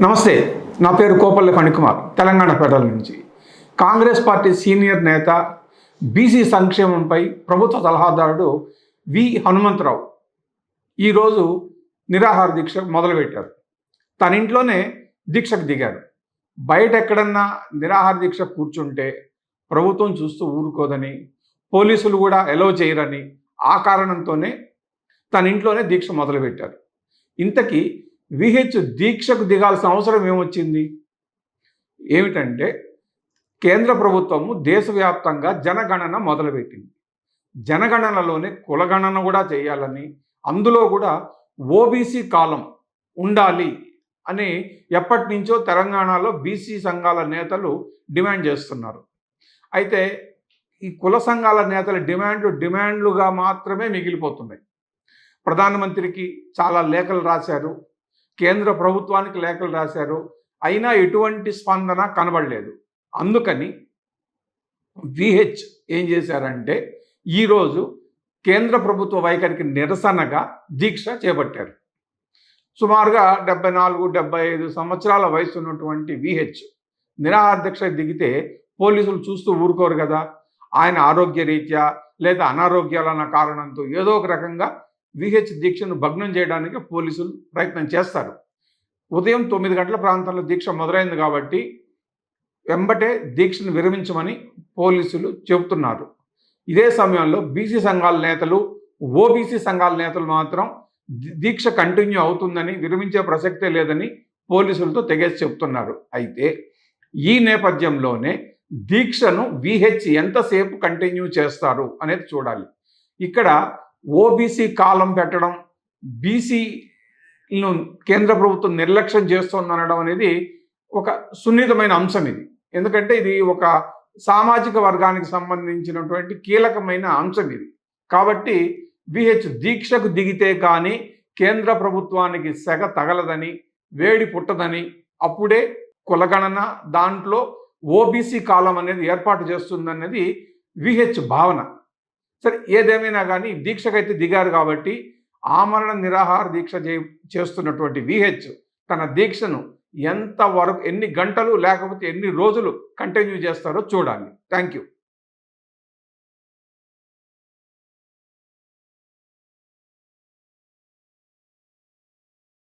నమస్తే, నా పేరు కోపల్లి ఫణికుమార్, తెలంగాణ ఫెడరల్ నుంచి. కాంగ్రెస్ పార్టీ సీనియర్ నేత, బీసీ సంక్షేమంపై ప్రభుత్వ సలహాదారుడు వి హనుమంతరావు ఈరోజు నిరాహార దీక్ష మొదలుపెట్టారు. తన ఇంట్లోనే దీక్షకు దిగారు. బయట ఎక్కడన్నా నిరాహార దీక్ష కూర్చుంటే ప్రభుత్వం చూస్తూ ఊరుకోదని, పోలీసులు కూడా ఎలవ్ చేయరని ఆ కారణంతోనే తన ఇంట్లోనే దీక్ష మొదలుపెట్టారు. ఇంతకీ విహెచ్ దీక్షకు దిగాల్సిన అవసరం ఏమొచ్చింది? ఏమిటంటే, కేంద్ర ప్రభుత్వము దేశవ్యాప్తంగా జనగణన మొదలుపెట్టింది. జనగణనలోనే కులగణన కూడా చేయాలని, అందులో కూడా ఓబీసీ కాలం ఉండాలి అని ఎప్పటి నుంచో తెలంగాణలో బీసీ సంఘాల నేతలు డిమాండ్ చేస్తున్నారు. అయితే ఈ కుల సంఘాల నేతల డిమాండ్లుగా మాత్రమే మిగిలిపోతున్నాయి. ప్రధానమంత్రికి చాలా లేఖలు రాశారు, కేంద్ర ప్రభుత్వానికి లేఖలు రాశారు, అయినా ఎటువంటి స్పందన కనబడలేదు. అందుకని విహెచ్ ఏం చేశారంటే, ఈరోజు కేంద్ర ప్రభుత్వ వైఖరికి నిరసనగా దీక్ష చేపట్టారు. సుమారుగా 74-75 సంవత్సరాల వయసు ఉన్నటువంటి విహెచ్ నిరాహార దీక్ష దిగితే పోలీసులు చూస్తూ ఊరుకోరు కదా. ఆయన ఆరోగ్య రీత్యా లేదా అనారోగ్యాలన్న కారణంతో ఏదో ఒక రకంగా విహెచ్ దీక్షను భగ్నం చేయడానికి పోలీసులు ప్రయత్నం చేస్తారు. ఉదయం 9 గంటల ప్రాంతంలో దీక్ష మొదలైంది కాబట్టి వెంబటే దీక్షను విరమించమని పోలీసులు చెబుతున్నారు. ఇదే సమయంలో బీసీ సంఘాల నేతలు, ఓబీసీ సంఘాల నేతలు మాత్రం దీక్ష కంటిన్యూ అవుతుందని, విరమించే ప్రసక్తే లేదని పోలీసులతో తెగేసి చెబుతున్నారు. అయితే ఈ నేపథ్యంలోనే దీక్షను విహెచ్ ఎంతసేపు కంటిన్యూ చేస్తారు అనేది చూడాలి. ఇక్కడ ఓబీసీ కాలం పెట్టడం, బీసీను కేంద్ర ప్రభుత్వం నిర్లక్ష్యం చేస్తోందనడం అనేది ఒక సున్నితమైన అంశం. ఇది ఎందుకంటే ఇది ఒక సామాజిక వర్గానికి సంబంధించినటువంటి కీలకమైన అంశం ఇది. కాబట్టి విహెచ్ దీక్షకు దిగితే కానీ కేంద్ర ప్రభుత్వానికి సెగ తగలదని, వేడి పుట్టదని, అప్పుడే కులగణన దాంట్లో ఓబీసీ కాలం అనేది ఏర్పాటు చేస్తుందన్నది విహెచ్ భావన. సరే, ఏదేమైనా కానీ దీక్షకైతే దిగారు కాబట్టి ఆమరణ నిరాహార దీక్ష చేస్తున్నటువంటి విహెచ్ తన దీక్షను ఎంతవరకు, ఎన్ని గంటలు లేకపోతే ఎన్ని రోజులు కంటిన్యూ చేస్తారో చూడాలి. Thank you.